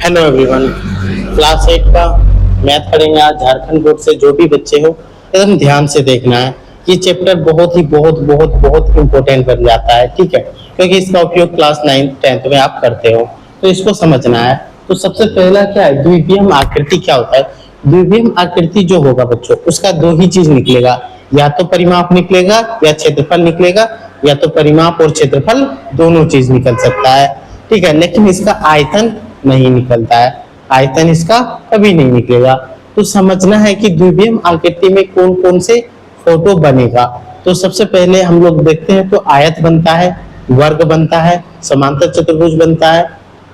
Hello everyone. Class 8 का math पढ़ेंगे आज। झारखंड बोर्ड से जो भी बच्चे हो एकदम ध्यान से देखना है। ये चैप्टर बहुत ही बहुत इम्पोर्टेंट बन जाता है, ठीक है, क्योंकि इसका उपयोग क्लास 9 10th में आप करते हो, तो इसको समझना है। तो सबसे पहला क्या है, द्विविम आकृति क्या होता है। द्विविम आकृति जो होगा बच्चों, उसका दो ही चीज निकलेगा, या तो परिमाप निकलेगा या क्षेत्रफल निकलेगा, या तो परिमाप और क्षेत्रफल दोनों चीज निकल सकता है, ठीक है, लेकिन इसका आयतन नहीं निकलता है। आयतन इसका कभी नहीं निकलेगा। तो समझना है कि द्विविम आकृति में कौन कौन से फोटो बनेगा। तो सबसे पहले हम लोग देखते हैं तो आयत बनता है, वर्ग बनता है, समांतर चतुर्भुज बनता है,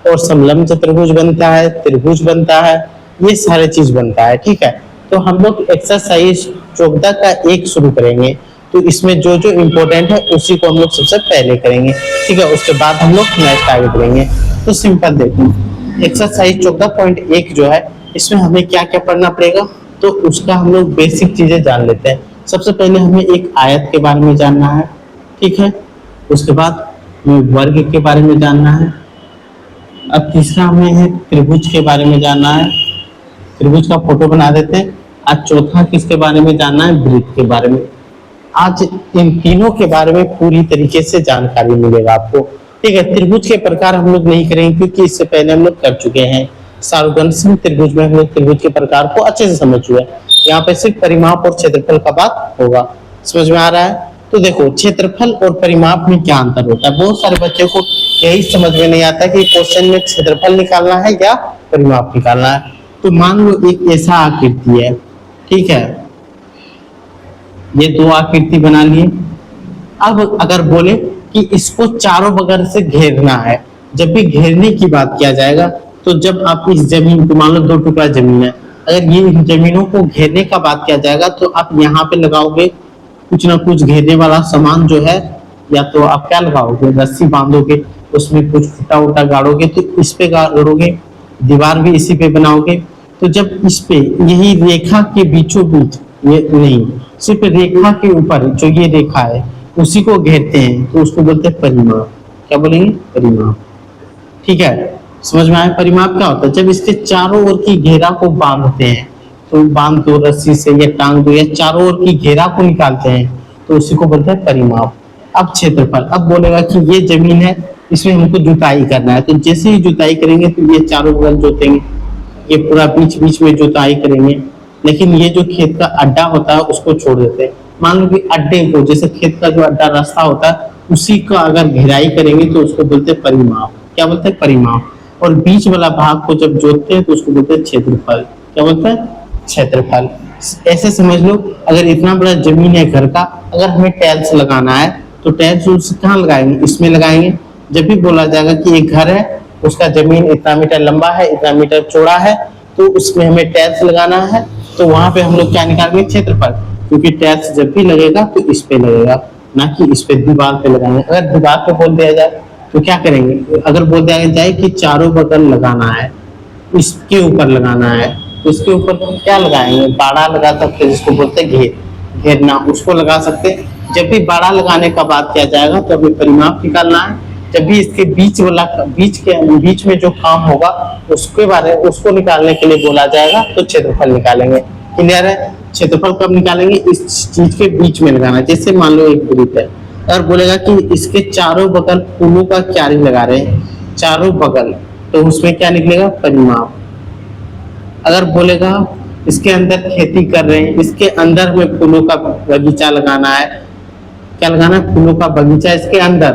और समलंब चतुर्भुज बनता है, त्रिभुज बनता है, ये सारे चीज बनता है, ठीक है। तो हम लोग एक्सरसाइज 14 का 1 शुरू करेंगे। तो इसमें जो जो इम्पोर्टेंट है उसी को हम लोग सबसे पहले करेंगे, ठीक है, उसके बाद हम लोग नेक्स्ट आगे करेंगे। तो सिंपल देखिए, एक्सरसाइज 14.1 जो है, इसमें हमें क्या क्या पढ़ना पड़ेगा, तो उसका हम लोग बेसिक चीजें जान लेते हैं। सबसे पहले हमें एक आयत के बारे में जानना है, ठीक है, उसके बाद हमें वर्ग के बारे में जानना है। अब तीसरा हमें है त्रिभुज के बारे में जानना है, त्रिभुज का फोटो बना देते हैं। आज चौथा किसके बारे में जानना है, वृत्त के बारे में। आज इन तीनों के बारे में पूरी तरीके से जानकारी मिलेगा आपको, ठीक है। त्रिभुज के प्रकार हम लोग नहीं करेंगे क्योंकि इससे पहले हम लोग कर चुके हैं। सार्वगणिक त्रिभुज में हम लोग त्रिभुज के प्रकार को अच्छे से समझ चुके हैं। यहाँ पे सिर्फ परिमाप और क्षेत्रफल का बात होगा। समझ में आ रहा है। तो देखो, क्षेत्रफल और परिमाप में क्या अंतर होता है। बहुत सारे बच्चों को यही समझ में नहीं आता कि क्वेश्चन में क्षेत्रफल निकालना है या परिमाप निकालना है। तो मान लो एक ऐसा आकृति है, ठीक है, ये दो आकृति बना लिए। अब अगर बोले कि इसको चारों बगल से घेरना है, जब भी घेरने की बात किया जाएगा, तो जब आप इस जमीन को, मान लो 2 टुकड़ा जमीन है, अगर ये जमीनों को घेरने का बात किया जाएगा तो आप यहाँ पे लगाओगे कुछ ना कुछ घेरने वाला सामान जो है, या तो आप क्या लगाओगे, रस्सी बांधोगे, उसमें कुछ फुटा उटा गाड़ोगे, तो इस पे गाड़ोगे, दीवार भी इसी पे बनाओगे। तो जब इस पे यही रेखा के बीचों बीच, ये नहीं, सिर्फ रेखा के ऊपर जो ये रेखा है उसी को घेरते हैं, तो उसको बोलते हैं परिमाप। क्या बोलेंगे, परिमाप, ठीक है। समझ में आया परिमाप क्या होता है। जब इसके चारों ओर की घेरा को बांधते हैं, तो बांध दो रस्सी से या टांग दो, या चारों ओर की घेरा को निकालते हैं, तो उसी को बोलते हैं परिमाप। अब क्षेत्रफल, अब बोलेगा कि ये जमीन है, इसमें हमको जुताई करना है, तो जैसे ही जुताई करेंगे तो ये चारों बगल जोतेंगे, ये पूरा बीच बीच में जुताई करेंगे, लेकिन ये जो खेत का अड्डा होता है उसको छोड़ देते हैं। मान लो कि अड्डे को, जैसे खेत का जो अड्डा रास्ता होता है, उसी का अगर घेराई करेंगे तो उसको बोलते हैं परिमाप। क्या बोलते हैं, परिमाप। और बीच वाला भाग को जब जोतते हैं तो उसको बोलते हैं क्षेत्रफल। क्या बोलते हैं, क्षेत्रफल। ऐसे समझ लो, अगर इतना बड़ा जमीन है घर का, अगर हमें टाइल्स लगाना है तो टाइल्स कहाँ लगाएंगे, इसमें लगाएंगे। जब भी बोला जाएगा कि एक घर है, उसका जमीन इतना मीटर लंबा है, इतना मीटर चौड़ा है, तो उसमें हमें टाइल्स लगाना है, तो वहां पे हम लोग क्या निकालेंगे, क्षेत्रफल। क्योंकि टाइल्स जब भी लगेगा तो इस पे लगेगा, ना कि इस पे दीवार पे लगाएंगे। अगर दीवार पे बोल दिया जाए तो क्या करेंगे, अगर बोल दिया जाए कि चारों बगल लगाना है, इसके ऊपर लगाना है, तो इसके ऊपर क्या लगाएंगे, बाड़ा लगा सकते हैं, जिसको बोलते हैं घेरना, उसको लगा सकते हैं। जब भी बाड़ा लगाने का बात किया जाएगा तो हमें परिमाप निकालना है। जब भी इसके बीच में जो काम होगा उसके बारे में, उसको निकालने के लिए बोला जाएगा तो क्षेत्रफल निकालेंगे। क्लियर है। क्षेत्रफल कब निकालेंगे, इस चीज के बीच में लगाना। जैसे मान लो एक वृत्त है, अगर बोलेगा कि इसके चारों बगल फूलों का क्यारी लगा रहे हैं, चारों बगल, तो उसमें क्या निकलेगा, परिमाप। अगर बोलेगा इसके अंदर खेती कर रहे हैं, इसके अंदर हमें फूलों का बगीचा लगाना है, क्या लगाना है, फूलों का बगीचा इसके अंदर,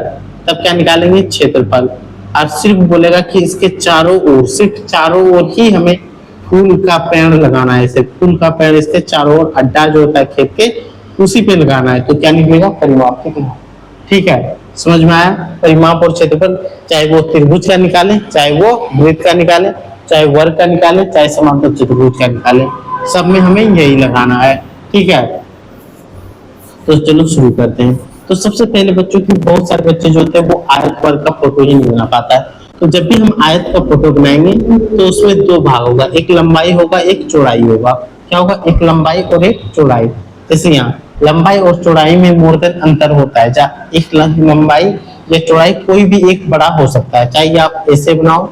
तब क्या निकालेंगे, क्षेत्रफल। और सिर्फ बोलेगा कि इसके चारों ओर, सिर्फ चारों ओर ही हमें फूल का पेड़ लगाना है, सिर्फ फूल का पेड़ इसके चारों ओर, अड्डा जो होता है खेत के, उसी पे लगाना है, तो क्या निकलेगा, परिमाप। ठीक है, समझ में आया। परिमाप और क्षेत्रफल, चाहे वो त्रिभुज का निकाले, चाहे वो वृत्त का निकाले, चाहे वर्ग का निकाले, चाहे समांतर चतुर्भुज का निकाले, सब में हमें यही लगाना है, ठीक है। तो चलो शुरू करते हैं। तो सबसे पहले बच्चों की, बहुत सारे बच्चे जो होते हैं वो आयत वर्ग का फोटो ही नहीं बना पाता है। तो जब भी हम आयत का फोटो बनाएंगे तो उसमें 2 भाग होगा, एक लंबाई होगा, एक चौड़ाई होगा। क्या होगा, एक लंबाई और एक चौड़ाई। जैसे यहाँ लंबाई और चौड़ाई में मोर देन अंतर होता है। जहाँ एक लंबाई या चौड़ाई कोई भी एक बड़ा हो सकता है, चाहे आप ऐसे बनाओ,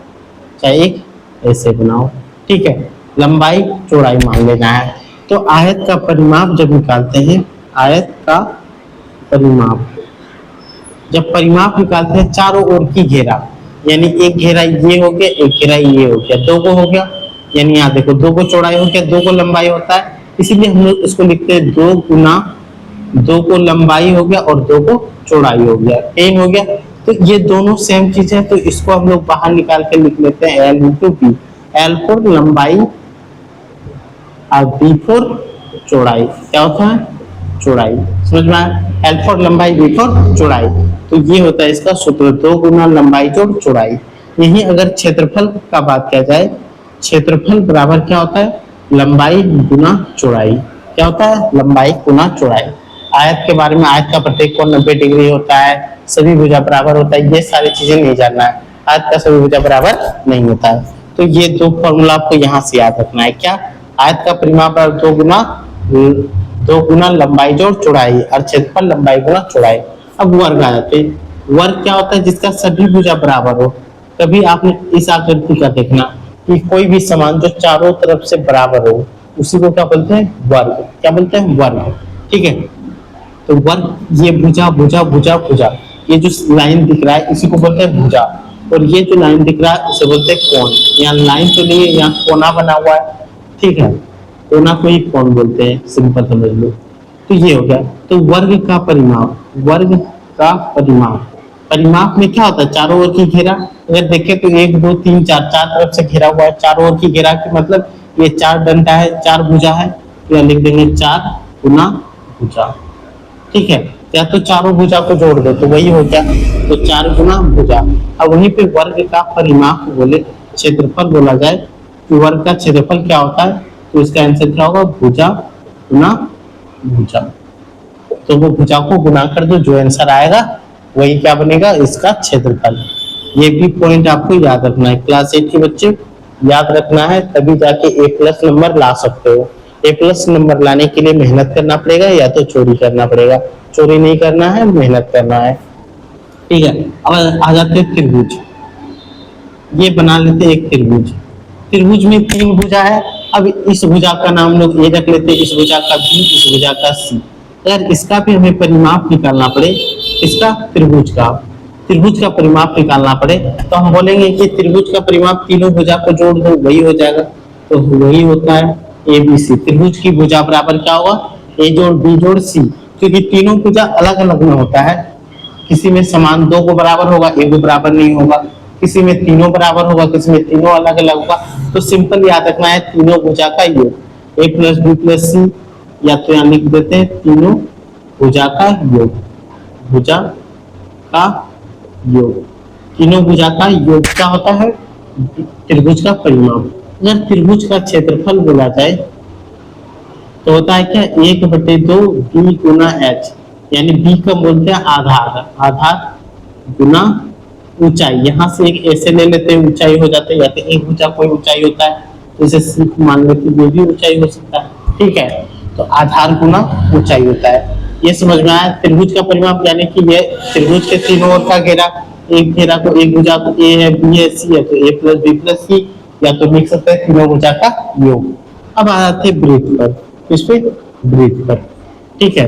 चाहे एक ऐसे बनाओ, ठीक है। लंबाई चौड़ाई मान लेना है। तो आयत का परिमाप जब निकालते हैं, आयत का परिमाप जब परिमाप निकालते हैं चारों ओर की घेरा, यानी एक घेरा ये हो गया, एक घेरा ये हो गया, दो को हो गया, यानी यहाँ देखो दो को चौड़ाई हो गया, दो को लंबाई होता है, इसीलिए हम लोग इसको लिखते हैं दो गुना, दो को लंबाई हो गया और दो को चौड़ाई हो गया, एन हो गया। तो ये दोनों सेम चीज है, तो इसको हम लोग बाहर निकाल के लिख लेते हैं L into B. L for लंबाई और बी फोर चौड़ाई, क्या होता है चौड़ाई, समझ में आया। एल फोर लंबाई, बी फोर चौड़ाई, तो ये होता है इसका सूत्र, दो गुना लंबाई जोड़ चौड़ाई। यही अगर क्षेत्रफल का बात किया जाए, क्षेत्रफल बराबर क्या होता है लंबाई गुना चौड़ाई, क्या होता है लंबाई गुना चौड़ाई। आयत के बारे में, आयत का प्रत्येक कोण 90 डिग्री होता है, सभी भुजा बराबर होता है, ये सारी चीजें नहीं जानना है, आयत का सभी भुजा बराबर नहीं होता है। तो ये दो फॉर्मूला आपको यहाँ से याद रखना है, क्या आयत का परिमाप दो गुना लंबाई जोड़ चौड़ाई और क्षेत्रफल लंबाई गुना चौड़ाई। अब वर्ग आ जाते हैं। वर्ग क्या होता है जिसका सभी भुजा बराबर हो। कभी आपने इस आकृति का देखना कि कोई भी समान जो चारों तरफ से बराबर हो, उसी को क्या बोलते हैं वर्ग, क्या बोलते हैं वर्ग, ठीक है। तो वर्ग, ये भुजा भुजा भुजा भुजा, ये जो लाइन दिख रहा है इसी को बोलते हैं भुजा, और ये जो लाइन दिख रहा है इसे बोलते हैं कोण। यहाँ लाइन तो नहीं है, यहाँ कोना बना हुआ है, ठीक है, कोना को ही कोण बोलते हैं, सिंपल समझ लो। तो ये हो गया। तो वर्ग का परिमाप, वर्ग का परिमाप, परिमाप में क्या होता है चारों ओर की घेरा। अगर देखें तो 1 2 3 4, चार तरफ से घेरा हुआ है, चारों ओर की घेरा की मतलब ये चार डंडा है, चार भुजा है, तो यहाँ लिख देंगे 4 गुना भुजा, ठीक है। या तो चारों भुजा को जोड़ दो तो वही हो गया, तो 4 गुना भुजा। अब वहीं पे वर्ग का परिमाप बोले, क्षेत्रफल बोला जाए तो वर्ग का क्षेत्रफल क्या होता है, तो इसका आंसर क्या होगा भुजा गुना भुजा। तो वो भुजा को गुना कर दो, जो आंसर आएगा वही क्या बनेगा इसका क्षेत्रफल। ये भी पॉइंट आपको याद रखना है, क्लास 8 के बच्चे याद रखना है, तभी जाके A+ नंबर ला सकते हो। A+ नंबर लाने के लिए मेहनत करना पड़ेगा या तो चोरी करना पड़ेगा, चोरी नहीं करना है, मेहनत करना है, ठीक है। अब आ जाते हैं त्रिभुज। ये बना लेते हैं एक त्रिभुज। त्रिभुज में 3 भुजा है। अब इस भुजा का नाम लोग ये रख लेते हैं, इस भुजा का B, इस भुजा का C। अगर इसका भी हमें परिमाप निकालना पड़े, इसका त्रिभुज का परिमाप निकालना पड़े, तो हम बोलेंगे कि त्रिभुज का परिमाप तीनों भुजा को जोड़ दो, वही हो जाएगा। तो वही होता है ABC। त्रिभुज की भुजा बराबर क्या होगा A जोड़ B जोड़ C, क्योंकि तीनों भुजा अलग अलग में होता है, किसी में समान 2 को बराबर होगा, 1 को बराबर नहीं होगा, किसी में तीनों बराबर होगा, किसी में तीनों अलग अलग होगा। तो सिंपल याद रखना है तीनों भुजा का योग, A + B + C, या तो यहाँ लिख देते हैं तीनों भुजा का योग, भुजा का योग, तीनों भुजा का योग क्या होता है त्रिभुज का परिमाप। अगर त्रिभुज का क्षेत्रफल बोला जाए तो होता है क्या 1/2 B गुना H, यानी B का बोलते हैं आधार, आधार गुना ऊंचाई। यहाँ से एक ऐसे ले लेते हैं ऊंचाई हो जाते हैं, या तो एक भुजा कोई ऊंचाई होता है, तो इसे सिर्फ मान लेते हैं ये भी ऊंचाई हो सकता है, ठीक है। तो आधार गुना ऊंचाई होता है, ये समझ में आया। त्रिभुज का परिमाप यानी कि ये त्रिभुज के तीनों ओर का घेरा, एक घेरा को एक भुजा को A है, B है, C है, तो A + B + C, या तो लिख सकते हैं तीनों भुजा का योग। अब आ जाते हैं वृत्त पर, इस पे वृत्त पर, ठीक है।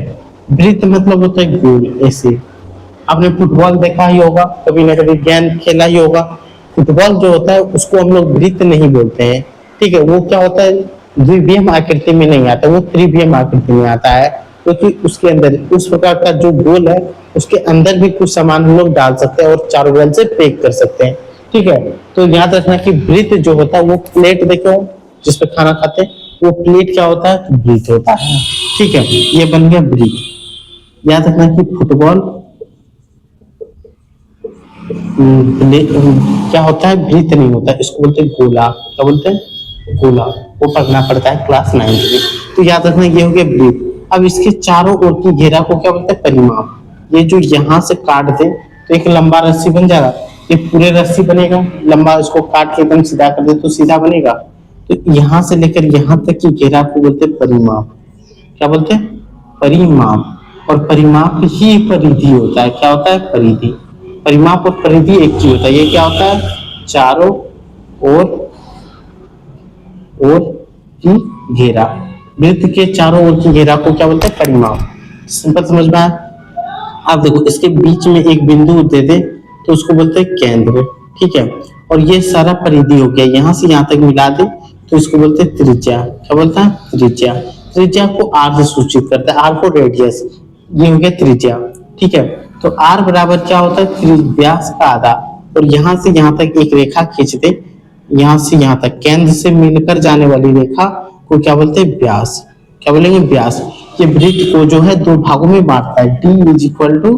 वृत्त मतलब होता है गोल, ऐसे। आपने फुटबॉल देखा ही होगा, कभी ना कभी गेंद खेला ही होगा। फुटबॉल जो होता है उसको हम लोग वृत्त नहीं बोलते हैं, ठीक है। वो क्या होता है द्विविम आकृति में नहीं आता, वो त्रिविम आकृति में आता है, क्योंकि उसके अंदर उस प्रकार का जो गोल है उसके अंदर भी कुछ सामान हम लोग डाल सकते हैं और चारों बगल से पैक कर सकते हैं, ठीक है। तो याद रखना कि वृत्त जो होता है वो प्लेट देखो जिसपे खाना खाते हैं, वो प्लेट क्या होता है वृत्त होता है, ठीक है। ये बन गया वृत्त। याद रखना कि फुटबॉल क्या होता है वृत्त नहीं होता है, इसको बोलते हैं गोला, क्या बोलते हैं गोला, वो पढ़ना पड़ता है क्लास 9 में। तो याद रखना ये हो गया वृत्त। अब इसके चारों ओर की घेरा को क्या बोलते हैं परिमाप। ये जो यहाँ से काट दे तो एक लंबा रस्सी बन जाएगा, ये पूरे रस्सी बनेगा लंबा, इसको काट के एकदम सीधा कर दे तो सीधा बनेगा। तो यहाँ से लेकर यहाँ तक की घेरा को बोलते हैं परिमाप, क्या बोलते हैं परिमाप। और परिमाप ही परिधि होता है, क्या होता है परिधि। परिमाप और परिधि एक चीज होता है, ये क्या होता है चारों ओर ओर की घेरा। वृत्त के चारों ओर की घेरा को क्या बोलते हैं? परिमाप। सिंपल समझ में आया? आप देखो इसके बीच में एक बिंदु दे दे तो उसको बोलते हैं केंद्र, ठीक है। और ये सारा परिधि हो गया, यहाँ से यहाँ तक मिला दे तो इसको बोलते हैं त्रिज्या। क्या बोलता है? त्रिज्या। त्रिज्या को आर से सूचित करते हैं, आर को रेडियस, ये हो गया त्रिज्या, ठीक है। तो आर बराबर क्या होता है? व्यास का आधा। और यहाँ से यहाँ तक एक रेखा खींच दे, यहाँ से यहाँ तक केंद्र से मिलकर जाने वाली रेखा को क्या बोलते हैं? व्यास। क्या बोलेंगे? व्यास। ये वृत्त को जो है दो भागों में बांटता है, d इज इक्वल टू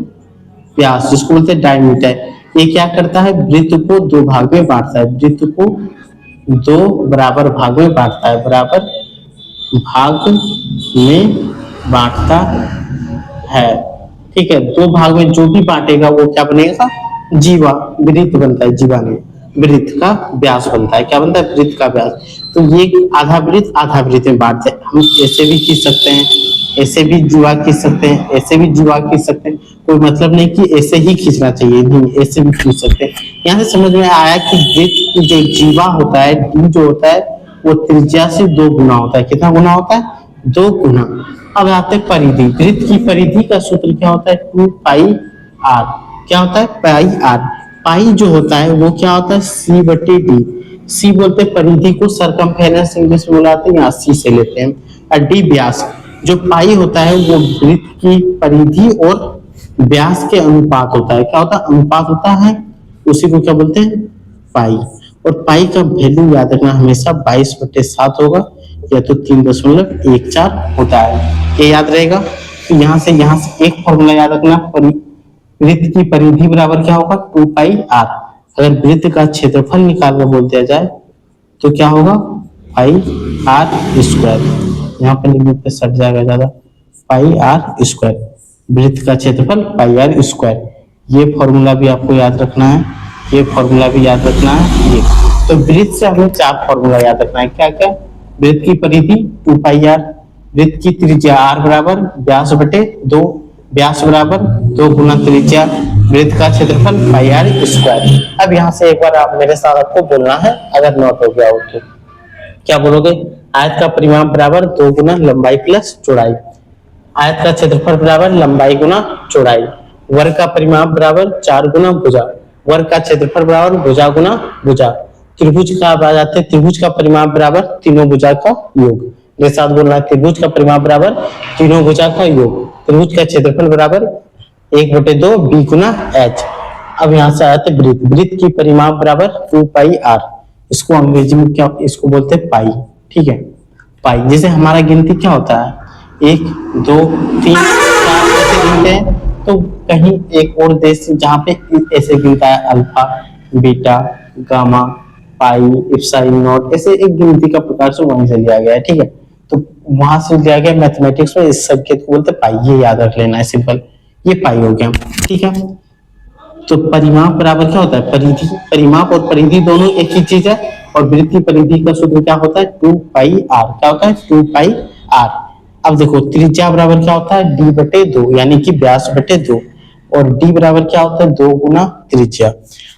व्यास, जिसको बोलते हैं डायमीटर। ये क्या करता है? वृत्त को दो भाग में बांटता है, वृत्त को दो बराबर भाग में बांटता है, बराबर भाग में बांटता है, ठीक है। दो भाग में जो भी बांटेगा वो क्या बनेगा? जीवा, वृत्त बनता है, जीवा नहीं, वृत्त का व्यास बनता है। क्या बनता है? वृत्त का व्यास। तो ये आधा वृत्त में बांटते हैं। हम ऐसे भी खींच सकते हैं, ऐसे भी जीवा खींच सकते हैं, ऐसे भी जीवा खींच सकते हैं, कोई मतलब नहीं कि ऐसे ही खींचना चाहिए, नहीं ऐसे भी खींच सकते हैं। यहाँ से समझ में आया कि वृत्त की जो जीवा होता है, डी जो होता है, वो त्रिज्या से 2 गुना होता है। कितना गुना होता है? 2 गुना। अब आते हैं परिधि। वृत्त की परिधि का सूत्र क्या होता है? 2 पाई आर। क्या होता है? पाई आर। पाई जो होता है वो क्या होता है? सी बटे डी। सी बोलते हैं परिधि को, सरकमफेरेंस इंग्लिश में बुलाते हैं, यहाँ सी से लेते हैं। और डी व्यास। जो पाई होता है वो वृत्त की परिधि और व्यास के अनुपात होता है। क्या होता है? अनुपात होता है, उसी को क्या बोलते हैं? पाई। और पाई का वैल्यू याद रखना हमेशा 22/7 होगा, या तो 3.14 होता है, ये याद रहेगा। तो यहाँ से एक फॉर्मूला याद रखना, वृत्त की परिधि बराबर क्या होगा? 2 पाई आर। अगर वृत्त का क्षेत्रफल निकालना बोल दिया जाए तो क्या होगा? पाई आर स्क्वायर। यहाँ पे लिखने पे सट जाएगा ज्यादा, पाई आर स्क्वायर। वृत्त का क्षेत्रफल पाई आर स्क्वायर। ये फॉर्मूला भी आपको याद रखना है, ये फॉर्मूला भी याद रखना है। ये तो वृत्त से हमें 4 फॉर्मूला याद रखना है। क्या क्या? वृत्त की परिधि 2 पाई आर, वृत्त की त्रिज्या आर बराबर व्यास बटे 2, व्यास बराबर 2 गुना त्रिज्या, वृत्त का क्षेत्रफल पाई आर स्क्वायर। अब यहाँ से एक बार आप मेरे साथ आपको बोलना है, अगर नोट हो गया हो तो क्या बोलोगे? आयत का परिमाप बराबर 2 गुना लंबाई प्लस चौड़ाई। आयत का क्षेत्रफल बराबर लंबाई गुना चौड़ाई। वर्ग का परिमाप बराबर 4 गुना भुजा। वर्ग का क्षेत्रफल बराबर भुजा गुना भुजा। त्रिभुज का आ जाते हैं, त्रिभुज का परिमाप बराबर तीनों भुजा का योग। मेरे साथ बोलना है, त्रिभुज का परिमाप बराबर तीनों भुजा का योग। त्रिभुज का क्षेत्रफल बराबर 1/2 बी गुना एच। अब यहाँ से आते हैं वृत्त। वृत्त की परिमाप बराबर 2 पाई आर। इसको अंग्रेजी में क्या, इसको बोलते हैं पाई, ठीक है। पाई। जैसे हमारा गिनती क्या होता है? 1 2 3 4 ऐसे गिनते हैं, तो कहीं एक और देश जहाँ पे ऐसे गिनता है, alpha, beta, gamma, pi, epsilon, not, ऐसे एक गिनती का प्रकार से वहीं से लिया गया है, ठीक है। तो वहां से लिया गया मैथमेटिक्स में, इस संकेत को बोलते हैं पाई। ये याद रख लेना है, सिंपल। ये पाई हो गया, ठीक है। तो परिमाप बराबर क्या होता है? परिधि। परिमाप और परिधि दोनों एक ही चीज है। और वृत्त की परिधि का सूत्र क्या होता है? 2 पाई आर। क्या होता है? 2 पाई आर। अब देखो त्रिज्या बराबर क्या होता है? डी बटे 2, यानी कि व्यास बटे 2। और डी बराबर क्या होता है? 2 गुना त्रिज्या।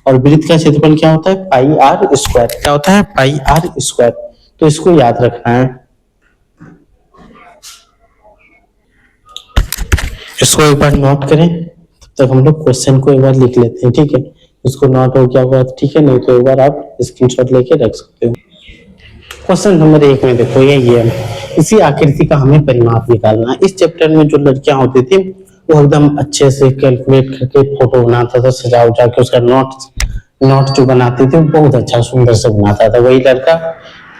और वृत्त का क्षेत्रफल क्या होता है? पाई आर स्क्वायर। क्या होता है? पाई आर स्क्वायर। तो इसको याद रखना है, इसको एक बार नोट करें। तब तक हम लोग क्वेश्चन को एक बार लिख लेते हैं, ठीक है। इसको नोट हो गया होगा, ठीक है, नहीं तो एक बार आप स्क्रीनशॉट लेके रख सकते हो। क्वेश्चन नंबर 1 में देखो, ये है, इसी आकृति का हमें परिमाप निकालना है। इस चैप्टर में जो लड़कियां होती थी वो एकदम अच्छे से कैलकुलेट करके फोटो बनाता था, सजा उजा के उसका नोट जो बनाती थी वो बहुत अच्छा सुंदर से बनाता था। वही लड़का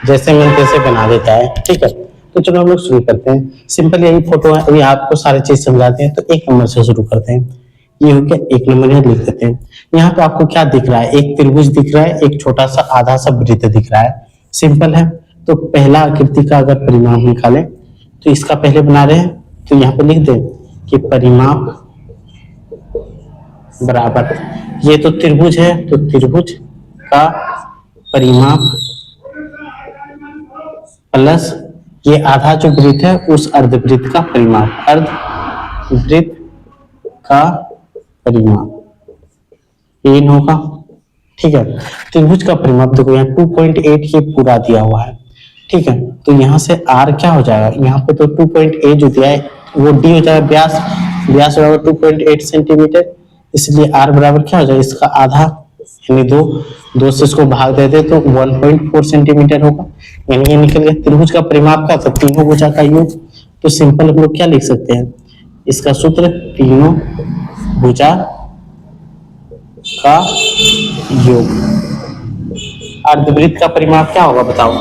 जैसे मन तैसे बना देता है, ठीक है। तो चलो हम लोग शुरू करते हैं। सिंपल यही फोटो है, अभी आपको सारी चीज समझाते हैं। तो 1 नंबर से शुरू करते हैं। ये हो गया 1 नंबर, यहाँ लिख देते हैं। यहाँ पे आपको क्या दिख रहा है? एक त्रिभुज दिख रहा है, एक छोटा सा आधा सा वृत्त दिख रहा है। सिंपल है। तो पहला आकृति का अगर परिमाप निकालें तो इसका पहले बना रहे हैं, तो यहाँ पे लिख दें कि परिमाप बराबर, ये तो त्रिभुज है, तो त्रिभुज का परिमाप प्लस ये आधा जो वृत्त है उस अर्धवृत्त का परिमाप, अर्धवृत्त का परिमाप 3 होगा, ठीक है। त्रिभुज का परिमाप देखो यहाँ 2.8 ये पूरा दिया हुआ है, ठीक है। तो यहाँ से r क्या हो जाएगा, यहाँ पे तो 2.8 जो दिया है वो d हो जाएगा, व्यास व्यास बराबर 2.8 सेंटीमीटर, इसलिए r बराबर क्या हो जाएगा, इसका आधा यानी दो से इसको भाग देते तो 1.4 सेंटीमीटर होगा, यानी ये निकल गया। त्रिभुज का परिमाप क्या था, तीनों भुजा का योग। तो सिंपल हम लोग क्या लिख सकते हैं, इसका सूत्र तीनों भुजा का योग। अर्धवृत्त का परिमाप क्या होगा बताओ,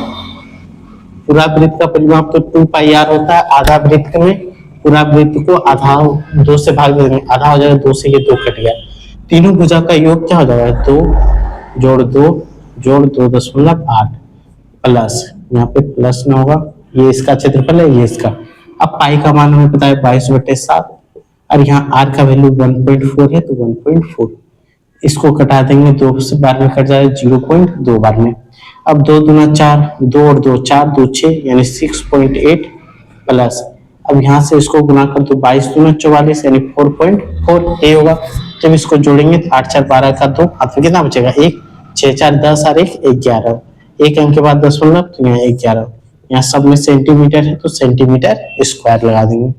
पूरा वृत्त का परिमाप तो 2 पाई r होता है, आधा वृत्त में पूरा वृत्त को आधा 2 से भाग देंगे, आधा हो जाएगा 2 से, ये 2 कट गया। तीनों भुजा का योग क्या हो जाएगा, 2 जोड़ 2 जोड़ 2.8 प्लस यहाँ पे प्लस में होगा, ये इसका क्षेत्रफल है, ये इसका। अब पाई का मान हमें पता है 22/7 और यहाँ r का वैल्यू 1.4 है तो 1.4, इसको कटा देंगे, 2 से बार में कट जाएगा 0.2 बार में। अब 2 दूना 4, 2 और 2 4, 2 6 यानी 6.8 प्लस, अब यहाँ से इसको गुना कर दो, 22 दूना 44 यानी 4.4 ये होगा। जब इसको जोड़ेंगे तो 8 4 12 का 2 हाथ में कितना बचेगा 1, 6 4 10 और 1 11, एक अंक के बाद दशमलव तो यहाँ 11, यहाँ सब में सेंटीमीटर है तो सेंटीमीटर स्क्वायर लगा देंगे।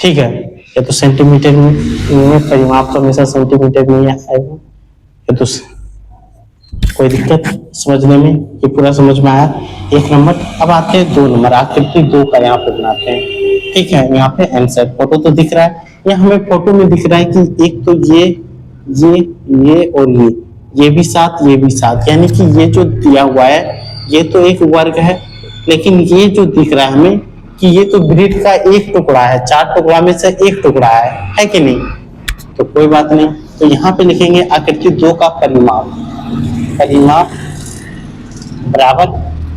ठीक है, या तो सेंटीमीटर में परिमाप तो हमेशा सेंटीमीटर में ही आएगा, या तो कोई दिक्कत समझने में, ये पूरा समझ में आया 1 नंबर। अब आते हैं 2 नंबर, आकृति 2 का यहाँ पे बनाते हैं। ठीक है, यहाँ पे आंसर फोटो तो दिख रहा है, ये हमें फोटो में दिख रहा है कि एक तो ये और ये भी साथ, ये भी साथ, यानी कि ये जो दिया हुआ है ये तो एक वर्ग है, लेकिन ये जो दिख रहा है हमें कि ये तो वृत्त का एक टुकड़ा है, 4 टुकड़ा में से एक टुकड़ा है कि नहीं, तो कोई बात नहीं। तो यहाँ पे लिखेंगे आकृति 2 का परिमाप बराबर,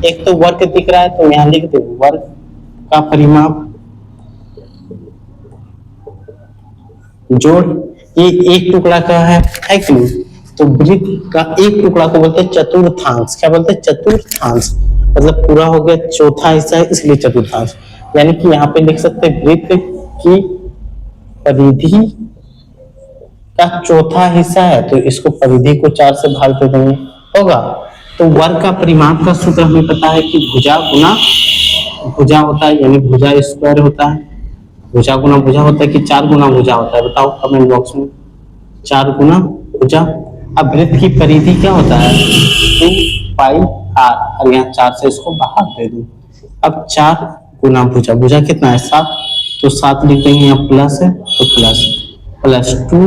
एक तो वर्ग दिख रहा है तो यहाँ लिख दो वर्ग का परिमाप जोड़ ये एक टुकड़ा का है कि नहीं, तो वृत्त का एक टुकड़ा को बोलते हैं चतुर्थांश। क्या बोलते हैं, चतुर्थांश, मतलब पूरा हो गया चौथा हिस्सा है इसलिए चतुर्थांश। यानी कि यहाँ पे लिख सकते हैं वृत्त की परिधि का चौथा हिस्सा है तो इसको परिधि को 4 से भाग दे देंगे, होगा। तो वर्ग का परिमाप का सूत्र हमें पता है कि भुजा गुना भुजा होता है, यानी भुजा स्क्वायर होता है, भुजा गुना भुजा होता है कि 4 गुना भुजा होता है, बताओ कमेंट बॉक्स में, 4 गुना भुजा। अब वृत्त की परिधि क्या होता है 2 पाई r, और यहाँ 4 से इसको बाहर दे दूं। अब 4 गुना भुजा, भुजा कितना है 7, तो 7 लिख देंगे, यहाँ प्लस है तो प्लस 2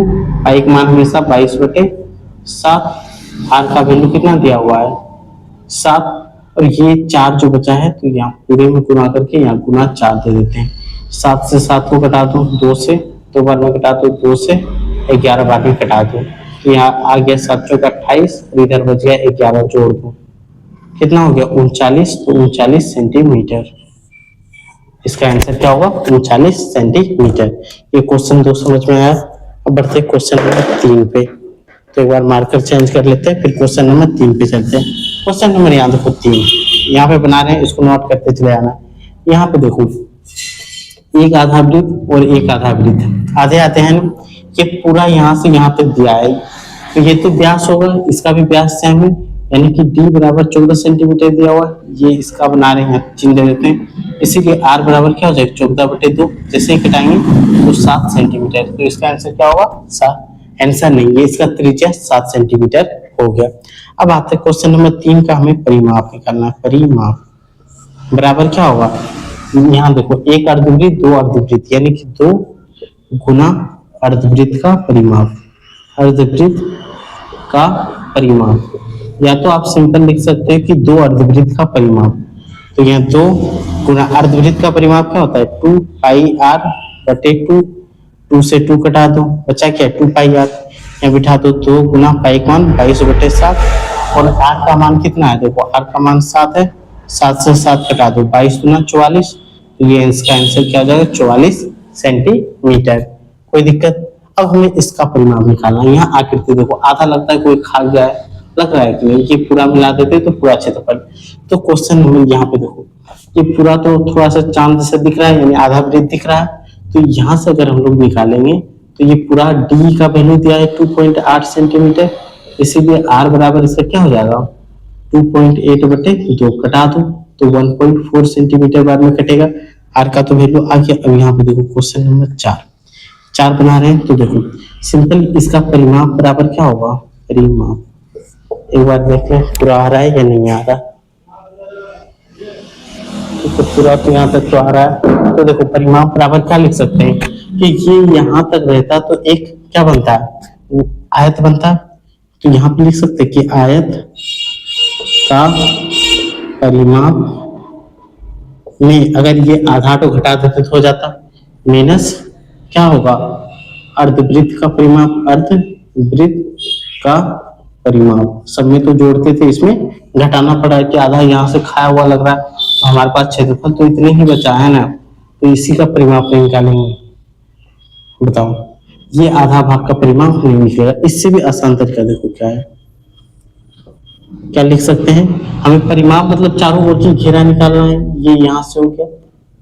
पाई का मान हमेशा 22/7, r का वैल्यू कितना दिया हुआ है 7, और ये 4 जो बचा है तो यहाँ पूरे में गुना करके यहाँ गुना 4 दे देते हैं। 7 से 7 को कटा दो, 2 से 2 बार में कटा दो, 2 से 11 बार में कटा दो, तो यहाँ आ गया 7 चौका 28 और इधर बच गया 11, जोड़ दो कितना हो गया 39, तो 39 सेंटीमीटर। इसका आंसर क्या होगा 39 सेंटीमीटर। ये क्वेश्चन 2 समझ में आया। अब बढ़ते हैं क्वेश्चन नंबर 3 पे, तो एक बार मार्कर चेंज कर लेते हैं, फिर क्वेश्चन नंबर 3 पे चलते हैं। क्वेश्चन नंबर यहाँ देखो 3 यहाँ पे बना रहे हैं, इसको नोट करते चले आना। यहाँ पे देखो एक आधा वृत्त और एक आधा वृत्त आधे आते हैं ना, ये पूरा यहाँ से यहाँ तक दिया है, तो ये तो व्यास होगा, इसका भी व्यास सेम है, यानी कि d बराबर 14 सेंटीमीटर दिया हुआ है, ये इसका बना रहे हैं, चिन्ह दे देते हैं, इसीलिए r बराबर क्या हो जाएगा 14/2, जैसे ही कटाएंगे तो 7 सेंटीमीटर, तो इसका आंसर क्या होगा 7। आंसर नहीं, ये इसका त्रिज्या 7 सेंटीमीटर हो गया। अब आते हैं क्वेश्चन नंबर 3 का, हमें परिमाप निकालना है। परिमाप बराबर क्या होगा, यहाँ देखो एक अर्धवृत्त 2 अर्धवृत्त, यानी कि 2 गुना अर्धवृत्त का परिमाप, अर्धवृत्त का परिमाप, या तो आप सिंपल लिख सकते हैं कि 2 अर्धवृत्त का परिमाप। तो यहाँ 2 गुना अर्धवृत्त का परिमाप क्या होता है 2 पाई r बटे 2, 2 से 2 कटा दो, बचा क्या 2 पाई r, यहाँ बिठा दो 2 गुना पाई का मान 22/7, और r का मान कितना है, देखो r का मान 7 है, 7 से 7 कटा दो, 22 गुना 44, तो ये इसका आंसर क्या हो जाएगा 44 सेंटीमीटर। कोई दिक्कत। अब हमें इसका परिमाप निकालना है। यहाँ आकृति देखो आधा लगता है कोई खा गया है, लग रहा है कि नहीं, ये पूरा मिला देते तो पूरा क्षेत्रफल। तो क्वेश्चन हमें यहाँ पे देखो ये पूरा तो थोड़ा सा चांद से दिख रहा है, यानी आधा वृत्त दिख रहा है, तो यहाँ से अगर हम लोग निकालेंगे तो ये पूरा d का वैल्यू दिया है 2.8 सेंटीमीटर, इसीलिए r बराबर इसका क्या हो जाएगा 2.8/2, कटा दो तो 1.4 सेंटीमीटर बाद में कटेगा। आर का तो वैल्यू आ गया। अब यहाँ पे देखो क्वेश्चन नंबर 4 बना रहे हैं, तो देखो सिंपल इसका परिमाप बराबर क्या होगा, परिमाप एक बार देख लें पूरा आ रहा है या नहीं आ रहा। तो पूरा तो यहाँ तक तो आ रहा है। तो देखो परिमाप बराबर क्या लिख सकते हैं कि ये यहाँ तक रहता तो एक क्या बनता है, वो आयत बनता है। तो यहाँ पे लिख सकते हैं कि आयत का परिमाप में अगर ये आधा को घटा देते तो हो जाता माइनस क्या होगा, अर्धवृत्त का परिमाप, अर्धवृत्त का परिमाप। सब में तो जोड़ते थे, इसमें घटाना पड़ा है कि आधा यहाँ से खाया हुआ लग रहा है, तो हमारे पास क्षेत्रफल तो इतने ही बचा है ना, तो इसी का परिमाप नहीं निकालेंगे। बताओ ये आधा भाग का परिमाप नहीं निकलेगा। इससे भी आसान तरीका देखो क्या है, क्या लिख सकते हैं, हमें परिमाप मतलब चारों ओर की घेरा निकालना है। ये यहाँ से हो गया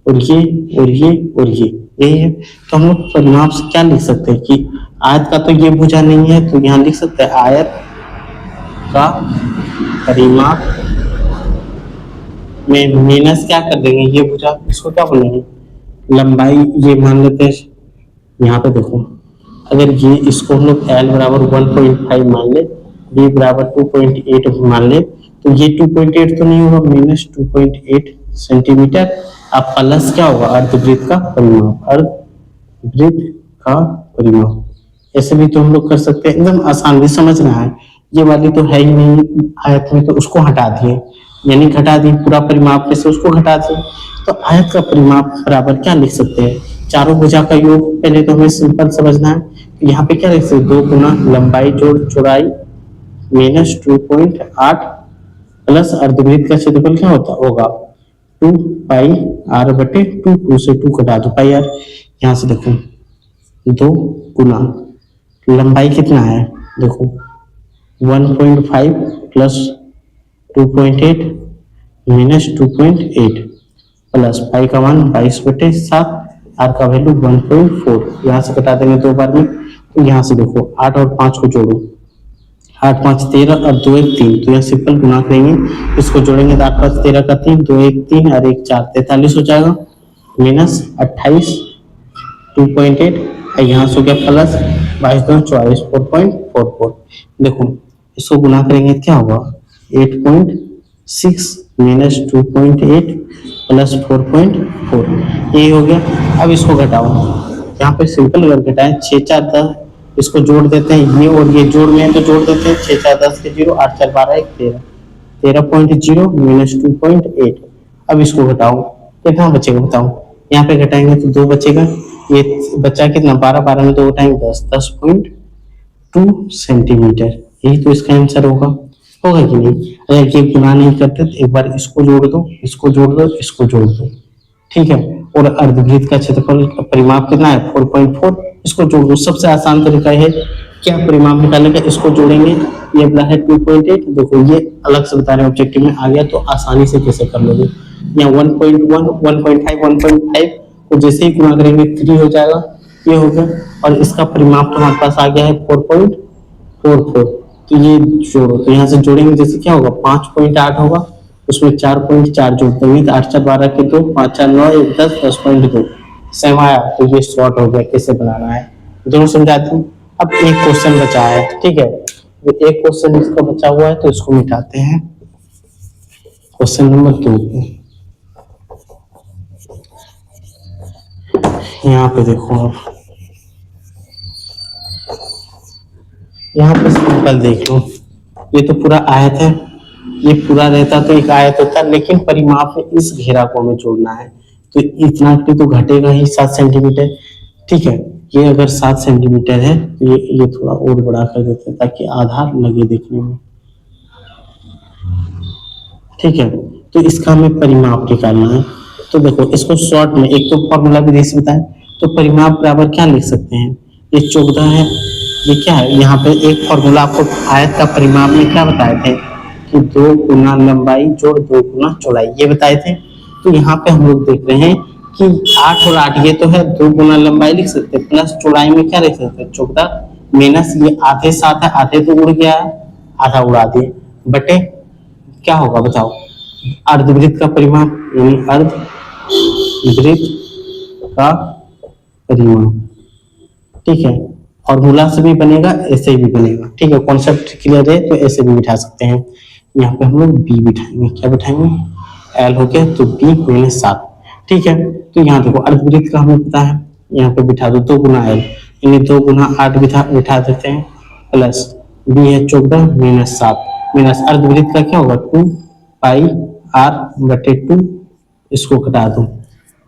और ये और ये और ये यही है। तो हम लोग परिमाप से क्या लिख सकते हैं कि आयत का तो ये भुजा नहीं है, तो यहाँ लिख सकते हैं आयत का परिमाप में माइनस क्या कर देंगे, ये भुजा, इसको क्या बोलेंगे, लंबाई। ये मान लेते हैं, यहाँ पे देखो अगर ये इसको हम लोग L बराबर 1.5 मान ले, B बराबर 2.8 मान ले, तो ये 2.8 तो नहीं होगा, माइनस 2.8 सेंटीमीटर। अब प्लस क्या होगा, अर्धवृत्त का परिमाप, अर्धवृत्त का परिमाप। ऐसे भी तो हम लोग कर सकते हैं, एकदम आसान भी समझना है। ये वाली तो है ही नहीं आयत में, तो उसको हटा दिए, यानी घटा दी पूरा परिमाप में से उसको घटा दिए। तो आयत का परिमाप बराबर क्या लिख सकते हैं, चारों भुजा का योग। पहले तो हमें सिंपल समझना है, यहाँ पे क्या लिख सकते हैं, 2 गुना लंबाई जोड़ चौड़ाई माइनस 2.8 प्लस अर्धवृत्त का क्षेत्रफल क्या होता होगा 2 पाई आर बटे 2, 2 से 2 घटा दो पाई आर। यहाँ से देखो 2 गुना लंबाई कितना है, देखो 1.5 प्लस 2.8 माइनस 2.8 प्लस पाई का मान 22/7, आर का वैल्यू 1.4। यहाँ से घटा देंगे 2 बार में, तो यहाँ से देखो 8 और 5 को जोड़ो, 8 5 13 और 2 1 3, तो यहाँ सिंपल गुना करेंगे, इसको जोड़ेंगे तो 8 5 13 का 3, 2 1 3 और 1 4 43 हो जाएगा, माइनस 28 2.8, यहाँ से हो गया प्लस 22 2 44 4.44। देखो इसको गुना करेंगे क्या होगा 8.6 माइनस 2.8 प्लस 4.4, यही हो गया। अब इसको घटाओ, यहाँ पे सिंपल अगर घटाएं 6 4 10, इसको जोड़ देते हैं, ये और ये जोड़ में है तो जोड़ देते हैं, 6 4 10 के 0, 8 4 12 1 13, 13.0 माइनस 2.8। अब इसको घटाओ कितना बचेगा बताओ, यहाँ पे घटाएंगे तो 2 बचेगा, ये बचा कितना 12 12 में 2 घटाएंगे 10, 10.2 सेंटीमीटर। यही तो इसका आंसर होगा कि नहीं। अगर ये गुना नहीं करते तो एक बार इसको जोड़ दो, इसको जोड़ दो, इसको जोड़ दो, ठीक है। और अर्धवृत्त का क्षेत्रफल का परिमाप कितना है 4.4, इसको जोड़ दो। सबसे आसान तरीका है क्या परिमाप निकालने का, इसको जोड़ेंगे, ये बना है 2.8। देखो ये अलग से बता रहे हैं, ऑब्जेक्टिव में आ गया तो आसानी से कैसे कर लोगे। यहाँ 1.1 1.5 1.5 को जैसे ही गुना करेंगे 3 हो जाएगा, ये हो गया। और इसका परिमाप तो हमारे पास आ गया है 4.44, तो ये जोड़ो, तो यहाँ से जोड़ेंगे जैसे क्या होगा 5.8 होगा, उसमें 4.4 जोड़ देंगे तो 8 4 12 के 2, 5 4 9 1 10 10.2 सेम आया। तो ये शॉर्ट हो गया, कैसे बनाना है दोनों समझाती हूँ। अब एक क्वेश्चन बचा है, ठीक है, एक क्वेश्चन इसका बचा हुआ है तो इसको मिटाते हैं। क्वेश्चन नंबर 2 यहाँ पे देखो, आप यहाँ पे सिंपल देख लो, ये तो पूरा आयत है, ये पूरा रहता तो एक आयत होता, लेकिन परिमाप में इस घेरा को हमें जोड़ना है, तो इतना तो घटेगा ही 7 सेंटीमीटर, ठीक है। ये अगर 7 सेंटीमीटर है तो ये थोड़ा और बड़ा कर देते हैं ताकि आधार लगे देखने में, ठीक है। तो इसका हमें परिमाप निकालना है। तो देखो इसको शॉर्ट में एक तो फॉर्मूला भी देख बताएं, तो परिमाप बराबर क्या लिख सकते हैं, ये 14 है, ये क्या है, यहाँ पे एक फॉर्मूला आपको आयत का परिमाप में क्या बताए थे कि 2 गुना लंबाई जोड़ 2 गुना चौड़ाई, ये बताए थे। तो यहाँ पे हम लोग देख रहे हैं कि 8 और 8 ये तो है, 2 गुना लंबाई लिख सकते हैं, प्लस चौड़ाई में क्या लिख सकते हैं 14, माइनस ये आधे 7 है, आधे तो उड़ गया है, आधा उड़ा दिए, बटे क्या होगा बताओ अर्धवृत्त का परिमाप यानी अर्धवृत्त का परिमाप, ठीक है। फॉर्मूला से भी बनेगा, ऐसे भी बनेगा, ठीक है। कॉन्सेप्ट क्लियर है तो ऐसे भी बिठा सकते हैं। यहाँ पे हम लोग बी बिठाएंगे, क्या बिठाएंगे, एल हो गया तो बी माइनस 7, ठीक है। तो यहाँ देखो अर्धवृत्त का हमें पता है, यहाँ पे बिठा दो 2 गुना एल, यानी 2 गुना 8 बिठा देते हैं, प्लस बी है 14 माइनस 7, माइनस अर्धवृत्त का क्या होगा 2 पाई आर बटे 2, इसको घटा दो,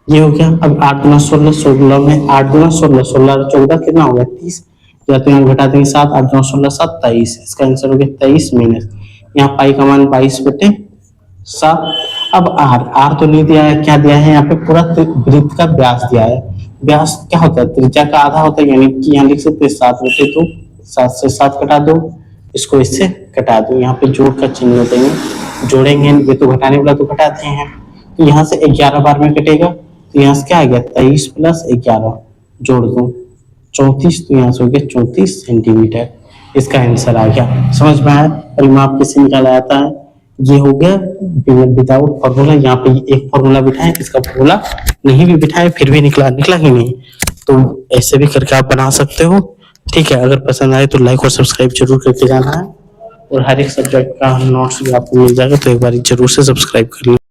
ये हो गया। अब 8 गुना 16, 16 में 8 गुना 16, 16 और 14 कितना हो गया 30, या तो यहाँ घटा देंगे 7, 8 गुना 16 7, 23, इसका आंसर हो गया 23 माइनस, यहाँ पाई का मान 22 बटे 7। अब आर तो नहीं दिया है, क्या दिया है यहाँ पे, पूरा वृत्त का व्यास दिया है। व्यास क्या होता है, त्रिज्या का आधा होता है, यानी कि यहाँ लिख सकते हैं 7 बटे 2, 7 से 7 कटा दो, इसको इससे कटा दो, यहाँ पे जोड़ का चिन्ह देंगे, जोड़ेंगे, ये तो घटाने वाला तो घटाते हैं, तो यहाँ से 11 बार में कटेगा, तो यहाँ से क्या आ गया 23 प्लस 11, जोड़ दो 34, तो यहाँ से हो गया 34 सेंटीमीटर, इसका आंसर आ गया। समझ में आया परिमाप कैसे निकाला जाता है, ये हो गया विदाउट फॉर्मूला। यहाँ पे एक फॉर्मूला बिठाए, इसका फॉर्मूला नहीं भी बिठाए फिर भी निकला कि नहीं, तो ऐसे भी करके आप बना सकते हो, ठीक है। अगर पसंद आए तो लाइक और सब्सक्राइब जरूर करके जाना है, और हर एक सब्जेक्ट का नोट्स भी आपको मिल जाएगा, तो एक बार जरूर से सब्सक्राइब कर लीजिए।